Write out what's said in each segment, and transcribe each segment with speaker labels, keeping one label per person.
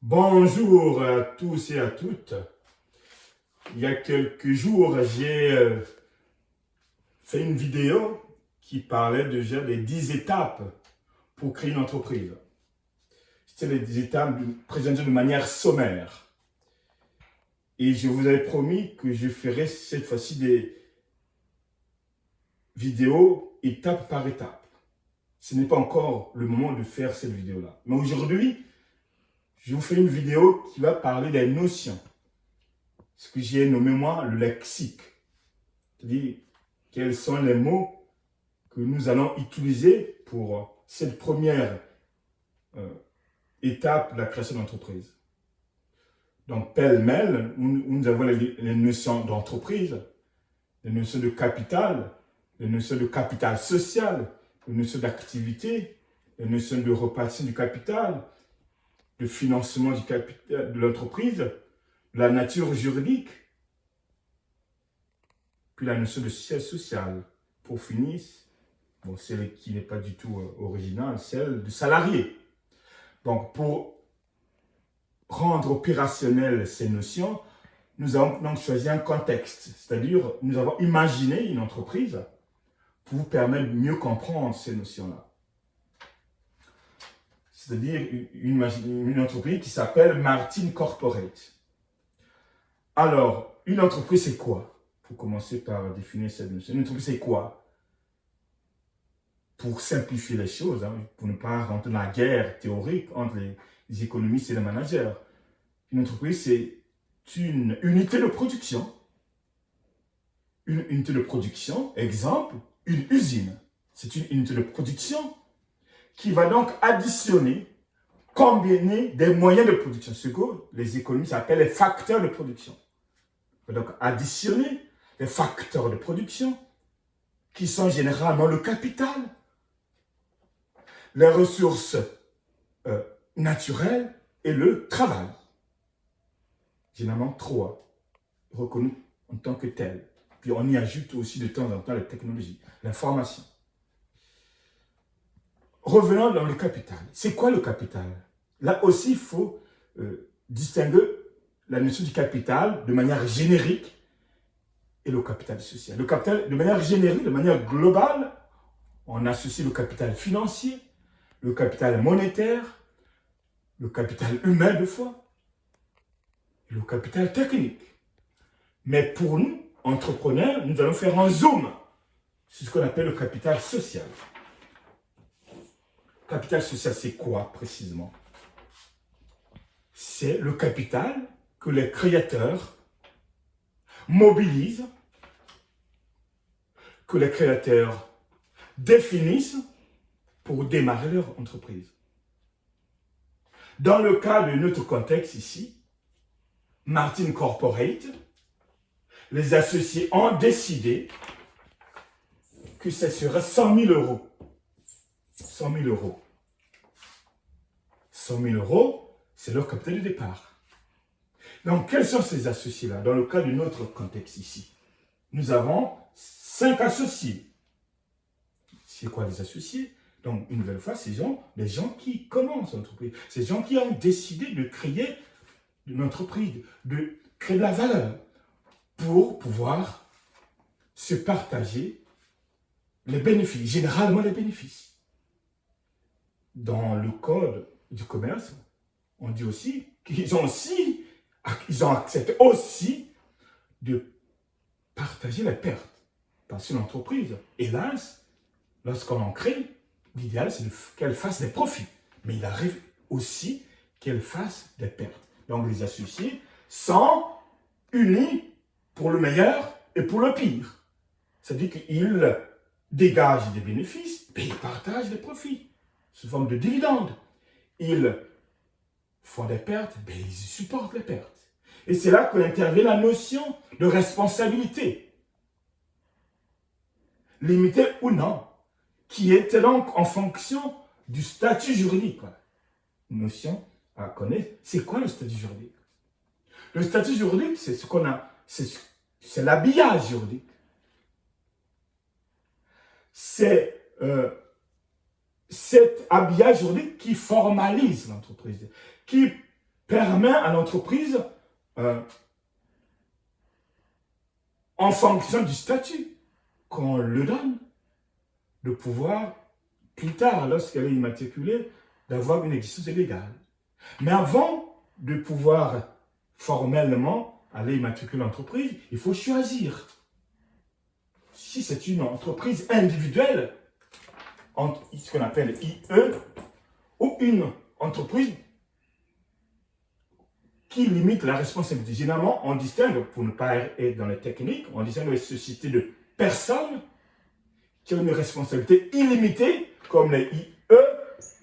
Speaker 1: Bonjour à tous et à toutes. Il y a quelques jours, j'ai fait une vidéo qui parlait déjà des 10 étapes pour créer une entreprise. C'était les 10 étapes présentées de manière sommaire. Et je vous avais promis que je ferais cette fois-ci des vidéos étape par étape. Ce n'est pas encore le moment de faire cette vidéo-là. Mais aujourd'hui, je vous fais une vidéo qui va parler des notions. Ce que j'ai nommé moi le lexique. C'est-à-dire quels sont les mots que nous allons utiliser pour cette première étape de la création d'entreprise. Donc, pêle-mêle, nous avons les notions d'entreprise, les notions de capital, les notions de capital social, les notions d'activité, les notions de répartition du capital, de financement du capital de l'entreprise, de la nature juridique, puis la notion de siège social. Pour finir, bon, celle qui n'est pas du tout originale, celle de salarié. Donc, pour rendre opérationnelles ces notions, nous avons donc choisi un contexte, c'est-à-dire nous avons imaginé une entreprise pour vous permettre de mieux comprendre ces notions-là. C'est-à-dire une entreprise qui s'appelle Martin Corporate. Alors, une entreprise, c'est quoi? Pour commencer par définir cette notion. Une entreprise, c'est quoi? Pour simplifier les choses, pour ne pas rentrer dans la guerre théorique entre les économistes et les managers. Une entreprise, c'est une unité de production. Une unité de production, exemple, une usine. C'est une unité de production qui va donc additionner, combiner des moyens de production, ce que les économistes appellent les facteurs de production. On va donc additionner les facteurs de production qui sont généralement le capital, les ressources naturelles et le travail. Généralement trois, reconnus en tant que tels. Puis on y ajoute aussi de temps en temps les technologies, l'information. Revenons dans le capital. C'est quoi le capital? Là aussi, il faut distinguer la notion du capital de manière générique et le capital social. Le capital, de manière générique, de manière globale, on associe le capital financier, le capital monétaire, le capital humain de fois, et le capital technique. Mais pour nous, entrepreneurs, nous allons faire un zoom sur ce qu'on appelle le capital social. Capital social, c'est quoi précisément? C'est le capital que les créateurs mobilisent, que les créateurs définissent pour démarrer leur entreprise. Dans le cas de notre contexte ici, Martin Corporate, les associés ont décidé que ce serait 100 000 euros. 100 000 euros. 100 000 euros, c'est leur capital de départ. Donc, quels sont ces associés-là? Dans le cas de notre contexte ici, nous avons 5 associés. C'est quoi les associés? Donc, une nouvelle fois, ce sont des gens qui commencent l'entreprise. Ces gens qui ont décidé de créer une entreprise, de créer de la valeur pour pouvoir se partager les bénéfices, généralement les bénéfices. Dans le code du commerce, on dit aussi qu'ils ont accepté aussi de partager les pertes. Parce que l'entreprise, hélas, lorsqu'on en crée, l'idéal c'est qu'elle fasse des profits. Mais il arrive aussi qu'elle fasse des pertes. Donc les associés sont unis pour le meilleur et pour le pire. C'est-à-dire qu'ils dégagent des bénéfices et ils partagent des profits sous forme de dividendes. Ils font des pertes, ils supportent les pertes. Et c'est là qu'intervient la notion de responsabilité. Limitée ou non, qui est donc en fonction du statut juridique. Voilà. Une notion à connaître. C'est quoi le statut juridique? Le statut juridique, c'est ce qu'on a, c'est l'habillage juridique. C'est cet habillage juridique qui formalise l'entreprise, qui permet à l'entreprise, en fonction du statut qu'on le donne, de pouvoir, plus tard, lorsqu'elle est immatriculée, d'avoir une existence légale. Mais avant de pouvoir formellement aller immatriculer l'entreprise, il faut choisir. Si c'est une entreprise individuelle, ce qu'on appelle IE, ou une entreprise qui limite la responsabilité. Généralement, on distingue, pour ne pas être dans les techniques, on distingue les sociétés de personnes qui ont une responsabilité illimitée, comme les IE,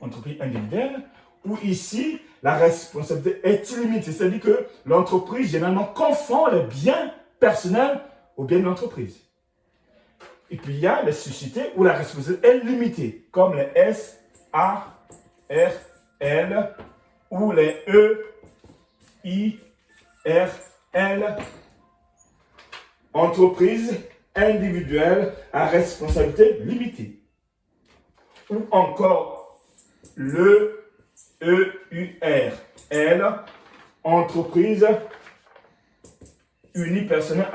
Speaker 1: entreprises individuelles, où ici, la responsabilité est illimitée. C'est-à-dire que l'entreprise, généralement, confond les biens personnels aux biens de l'entreprise. Et puis, il y a les sociétés où la responsabilité est limitée, comme les SARL ou les EIRL, entreprises individuelles à responsabilité limitée. Ou encore le EURL, entreprise unipersonnelle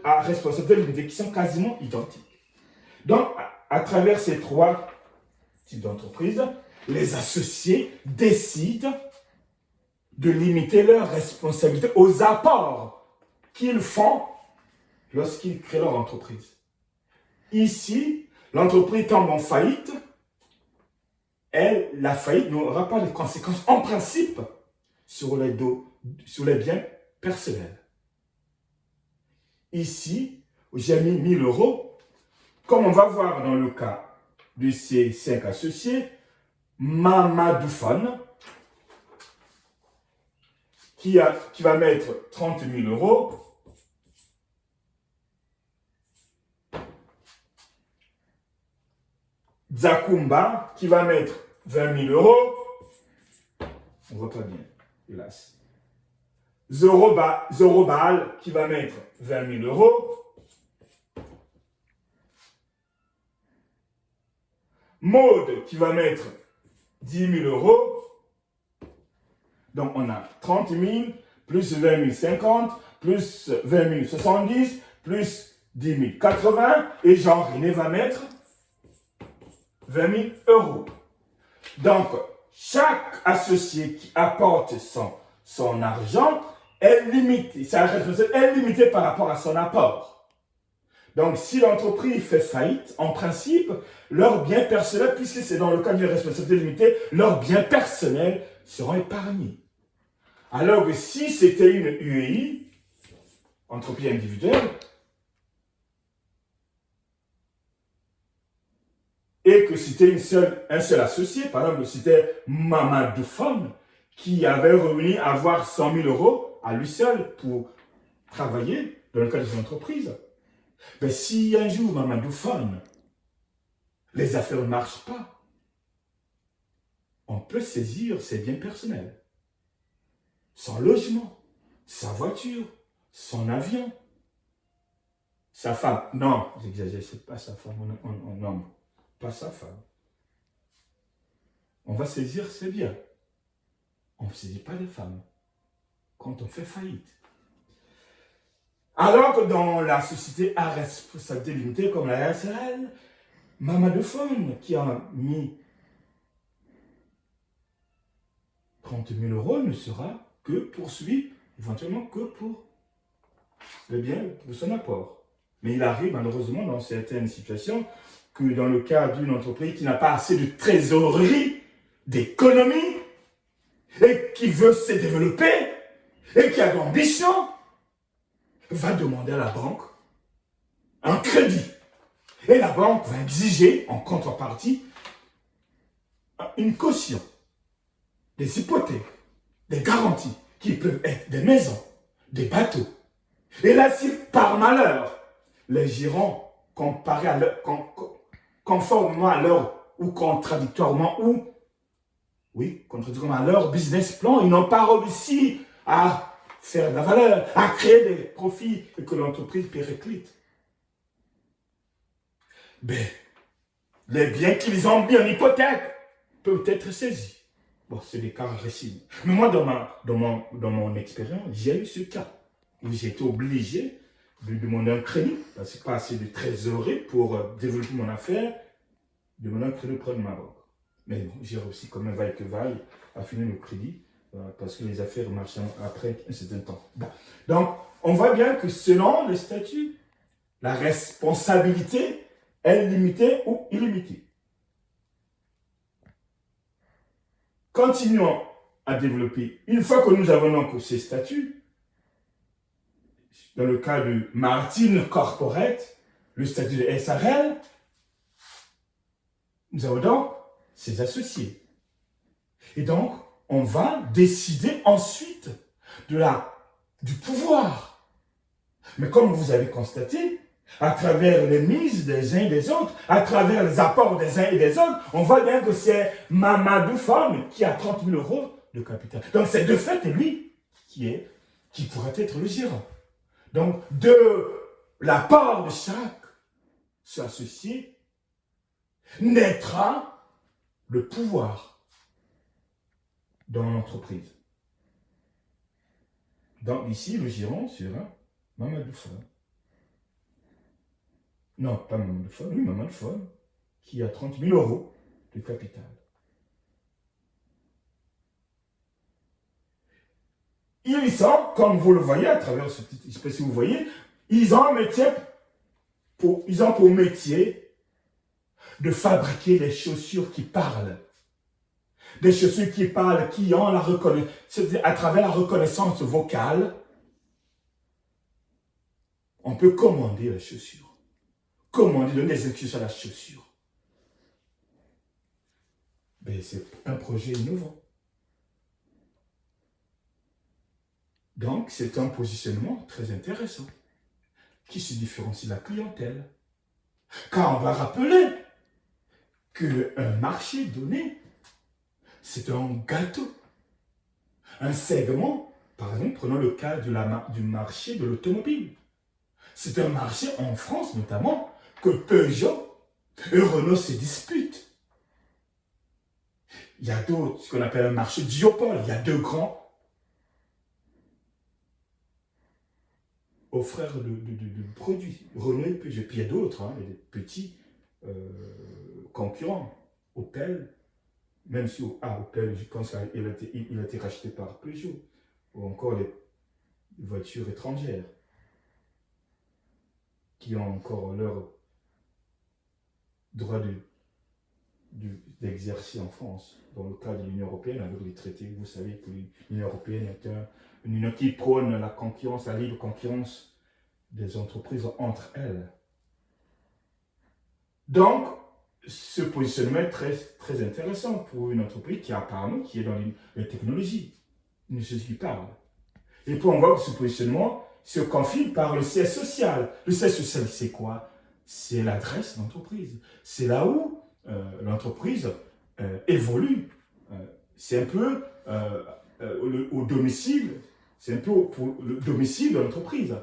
Speaker 1: à responsabilité limitée, qui sont quasiment identiques. Donc, à travers ces trois types d'entreprises, les associés décident de limiter leur responsabilité aux apports qu'ils font lorsqu'ils créent leur entreprise. Ici, l'entreprise tombe en faillite, la faillite n'aura pas de conséquences en principe sur les biens personnels. Ici, j'ai mis 1 000 euros. Comme on va voir dans le cas de ces 5 associés, Mamadou Fon, qui va mettre 30 000 euros. Zakumba, qui va mettre 20 000 euros. On ne voit pas bien, hélas. Zorobal, qui va mettre 20 000 euros. Maud, qui va mettre 10 000 euros. Donc, on a 30 000, plus 20 000, 50, plus 20 000, 70, plus 10 000, 80. Et Jean-René va mettre 20 000 euros. Donc, chaque associé qui apporte son argent est limité. Sa responsabilité est limitée par rapport à son apport. Donc, si l'entreprise fait faillite, en principe, leurs biens personnels, puisque c'est dans le cadre d'une responsabilité limitée, leurs biens personnels seront épargnés. Alors que si c'était une UEI, entreprise individuelle, et que c'était un seul associé, par exemple, c'était Mamadou Fon, qui avait réuni à avoir 100 000 euros à lui seul pour travailler dans le cadre de son entreprise. Mais si un jour Mamadou Fon, les affaires ne marchent pas, on peut saisir ses biens personnels. Son logement, sa voiture, son avion, sa femme. Non, j'exagère, c'est pas sa femme, non, pas sa femme. On va saisir ses biens. On ne saisit pas les femmes quand on fait faillite. Alors que dans la société à responsabilité limitée comme la SRL, Mamadou Fon, qui a mis 30 000 euros, ne sera que poursuivi, éventuellement que pour le bien de son apport. Mais il arrive malheureusement dans certaines situations que dans le cas d'une entreprise qui n'a pas assez de trésorerie, d'économie, et qui veut se développer, et qui a de l'ambition, va demander à la banque un crédit. Et la banque va exiger en contrepartie une caution, des hypothèques, des garanties qui peuvent être des maisons, des bateaux. Et là, si par malheur, les gérants, conformément à leur, ou contradictoirement, contradictoirement à leur business plan, ils n'ont pas réussi à faire de la valeur, à créer des profits et que l'entreprise périclite. Ben, les biens qu'ils ont mis en hypothèque peuvent être saisis. Bon, c'est des cas racistes. Mais moi, dans mon expérience, j'ai eu ce cas où j'ai été obligé de demander un crédit, parce que pas assez de trésorerie pour développer mon affaire, demander un crédit auprès de ma banque. Mais bon, j'ai réussi comme un vaille que vaille à finir le crédit, parce que les affaires marchaient après un certain temps. Bon. Donc, on voit bien que selon le statut, la responsabilité est limitée ou illimitée. Continuons à développer. Une fois que nous avons donc ces statuts, dans le cas de Martin Corporate, le statut de SARL, nous avons donc ses associés. Et donc, on va décider ensuite du pouvoir. Mais comme vous avez constaté, à travers les mises des uns et des autres, à travers les apports des uns et des autres, on voit bien que c'est Mamadou Femme qui a 30 000 euros de capital. Donc c'est de fait lui qui pourrait être le gérant. Donc de la part de chaque associé naîtra le pouvoir dans l'entreprise. Donc ici, le gérant sera Mamadou Femme. Non, pas Mamadou Femme, oui, Mamadou Femme, qui a 30 000 euros de capital. Ils sont, comme vous le voyez à travers ce petit, je ne sais pas si vous voyez, ils ont un métier, ils ont pour métier de fabriquer des chaussures qui parlent. Des chaussures qui parlent, qui ont la reconnaissance, à travers la reconnaissance vocale, on peut commander la chaussure. Commander, donner des instructions à la chaussure. Ben, c'est un projet innovant. Donc, c'est un positionnement très intéressant qui se différencie de la clientèle. Car on va rappeler qu'un marché donné, c'est un gâteau. Un segment, par exemple, prenons le cas du marché de l'automobile. C'est un marché en France notamment que Peugeot et Renault se disputent. Il y a d'autres, ce qu'on appelle un marché duopole. Il y a deux grands offreurs de produits, Renault et Peugeot. Puis il y a d'autres, des petits concurrents. Opel, même si Opel, je pense qu'il a été racheté par Peugeot, ou encore les voitures étrangères qui ont encore leur droit d'exercer en France, dans le cadre de l'Union européenne, avec les traités. Vous savez que l'Union européenne est une union qui prône la concurrence, la libre concurrence des entreprises entre elles. Donc, ce positionnement est très, très intéressant pour une entreprise qui est dans les technologies, une chose qui parle. Et puis on voit que ce positionnement se confine par le siège social. Le siège social, c'est quoi? C'est l'adresse de l'entreprise. C'est là où l'entreprise évolue. C'est un peu au domicile, c'est un peu pour le domicile de l'entreprise.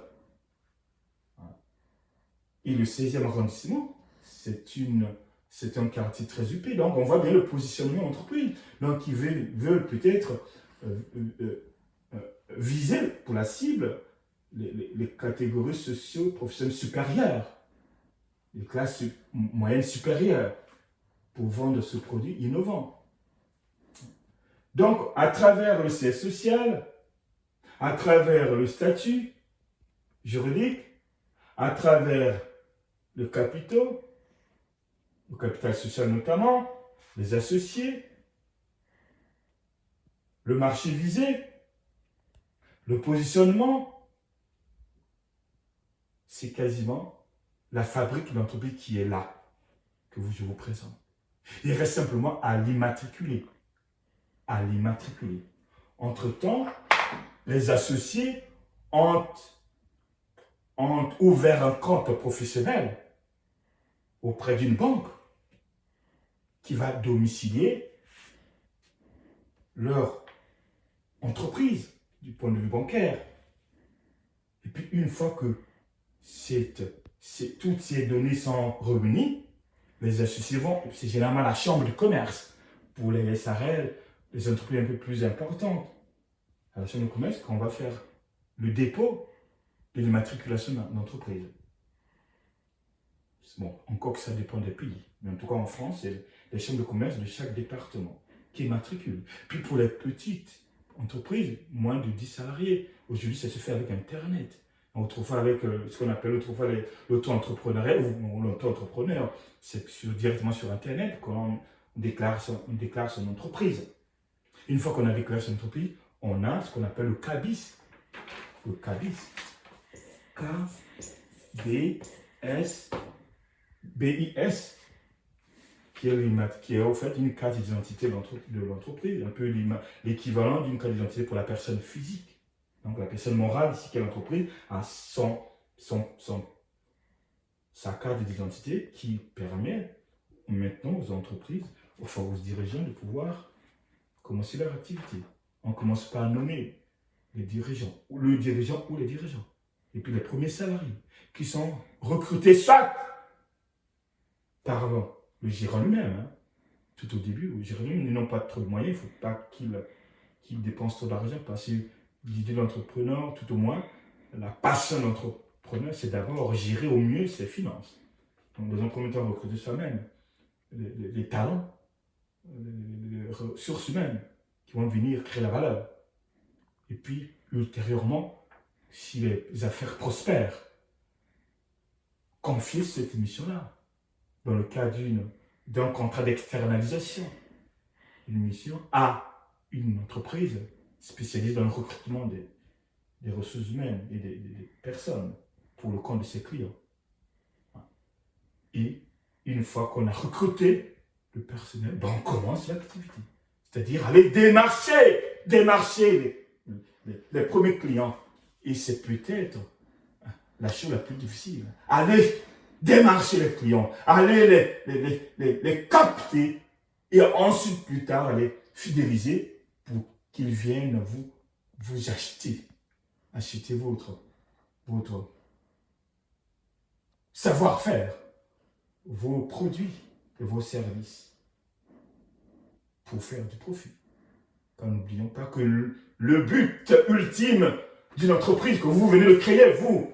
Speaker 1: Et le 16e arrondissement, c'est un quartier très huppé. Donc, on voit bien le positionnement de l'entreprise. Donc, ils veulent peut-être viser pour la cible les catégories socio-professionnelles supérieures, les classes moyennes supérieures, pour vendre ce produit innovant. Donc, à travers le siège social, à travers le statut juridique, à travers le capital social notamment, les associés, le marché visé, le positionnement, c'est quasiment la fabrique de l'entreprise qui est là, que je vous présente. Il reste simplement à l'immatriculer. Entre-temps, les associés ont ouvert un compte professionnel auprès d'une banque qui va domicilier leur entreprise du point de vue bancaire. Et puis une fois que toutes ces données sont réunies, les associés vont, c'est généralement la chambre de commerce pour les SARL, les entreprises un peu plus importantes, à la chambre de commerce, quand on va faire le dépôt de l'immatriculation d'entreprise. Bon, encore que ça dépend des pays. Mais en tout cas, en France, c'est les chambres de commerce de chaque département qui immatriculent. Puis pour les petites entreprises, moins de 10 salariés, aujourd'hui, ça se fait avec Internet. Autrefois, avec ce qu'on appelle autrefois l'auto-entrepreneuriat ou l'auto-entrepreneur, c'est directement sur Internet qu'on déclare son entreprise. Une fois qu'on a déclaré son entreprise, on a ce qu'on appelle le CABIS. Le CABIS. K-B-S-B-I-S. Qui est en fait une carte d'identité de l'entreprise, un peu l'équivalent d'une carte d'identité pour la personne physique. Donc la personne morale, ici qui est l'entreprise, a sa carte d'identité qui permet maintenant aux entreprises, enfin aux dirigeants de pouvoir commencer leur activité. On commence par nommer les dirigeants, ou le dirigeant ou les dirigeants. Et puis les premiers salariés qui sont recrutés soit par le gérant lui-même, hein. Tout au début, le gérant lui-même, ils n'ont pas trop de moyens, il ne faut pas qu'il dépense trop d'argent parce que l'idée de l'entrepreneur, tout au moins, la passion de l'entrepreneur, c'est d'abord gérer au mieux ses finances. Donc, dans un premier temps, recruter soi-même les talents, les ressources humaines qui vont venir créer la valeur. Et puis, ultérieurement, si les affaires prospèrent, confier cette mission-là. Dans le cas d'un contrat d'externalisation, une mission à une entreprise spécialisée dans le recrutement des ressources humaines et des personnes pour le compte de ses clients. Et une fois qu'on a recruté le personnel, ben on commence l'activité. C'est-à-dire aller démarcher les premiers clients. Et c'est peut-être la chose la plus difficile. Aller démarcher les clients, aller les capter et ensuite plus tard les fidéliser pour qu'ils viennent vous acheter votre savoir-faire, vos produits et vos services pour faire du profit. Car n'oublions pas que le but ultime d'une entreprise que vous venez de créer, vous,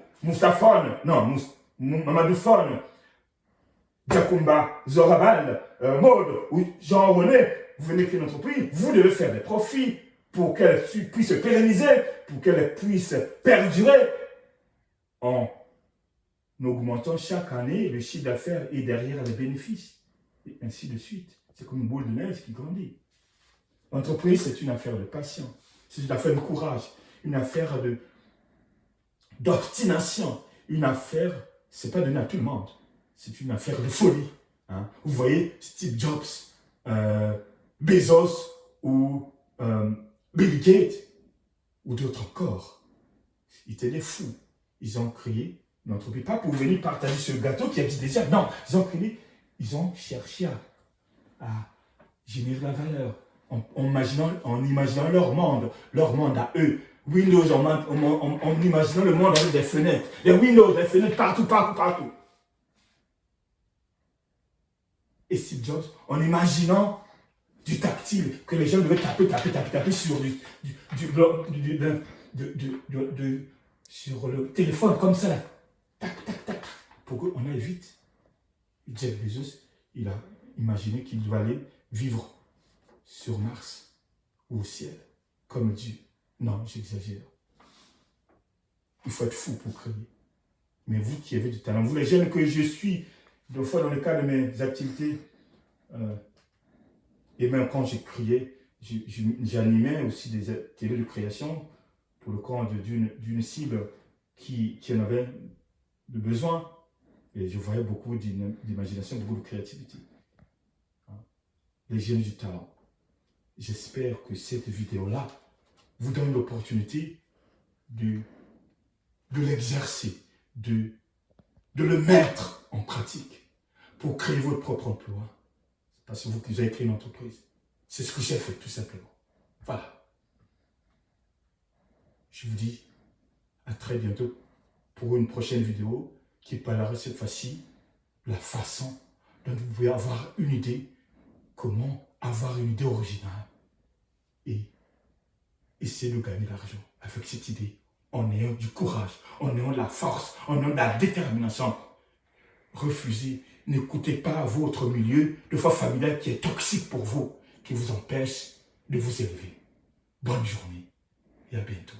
Speaker 1: Mamadou Fon, Diakoumba, Zorabal, Maud ou Jean-René, vous venez créer une entreprise, vous devez faire des profits pour qu'elle puisse se pérenniser, pour qu'elle puisse perdurer en augmentant chaque année le chiffre d'affaires et derrière les bénéfices, et ainsi de suite. C'est comme une boule de neige qui grandit. L'entreprise, c'est une affaire de patience, c'est une affaire de courage, une affaire d'obstination, une affaire, c'est pas donné à tout le monde, c'est une affaire de folie. Hein. Vous voyez Steve Jobs, Bezos ou Bill Gates ou d'autres encore. Ils étaient des fous. Ils ont créé une entreprise, pas pour venir partager ce gâteau qui existe déjà. Non, ils ont cherché à générer la valeur en imaginant leur monde à eux. Windows en imaginant le monde avec des fenêtres. Des Windows, des fenêtres partout. Et Steve Jobs en imaginant du tactile, que les gens devaient taper sur sur le téléphone comme ça, là. Tac, pour qu'on aille vite. Jeff Bezos, il a imaginé qu'il devait aller vivre sur Mars ou au ciel, comme Dieu. Non, j'exagère. Il faut être fou pour créer. Mais vous qui avez du talent, vous les jeunes que je suis, deux fois dans le cadre de mes activités, et même quand j'ai crié, j'animais aussi des ateliers de création pour le compte d'une cible qui en avait de besoin. Et je voyais beaucoup d'imagination, beaucoup de créativité. Les jeunes du talent. J'espère que cette vidéo-là vous donne l'opportunité de l'exercer, de le mettre en pratique pour créer votre propre emploi. Parce que vous avez créé une entreprise. C'est ce que j'ai fait, tout simplement. Voilà. Je vous dis à très bientôt pour une prochaine vidéo qui parlera cette fois-ci de la façon dont vous pouvez avoir une idée, comment avoir une idée originale et essayez de gagner l'argent avec cette idée, en ayant du courage, en ayant de la force, en ayant de la détermination. Refusez, n'écoutez pas votre milieu de foi familiale qui est toxique pour vous, qui vous empêche de vous élever. Bonne journée et à bientôt.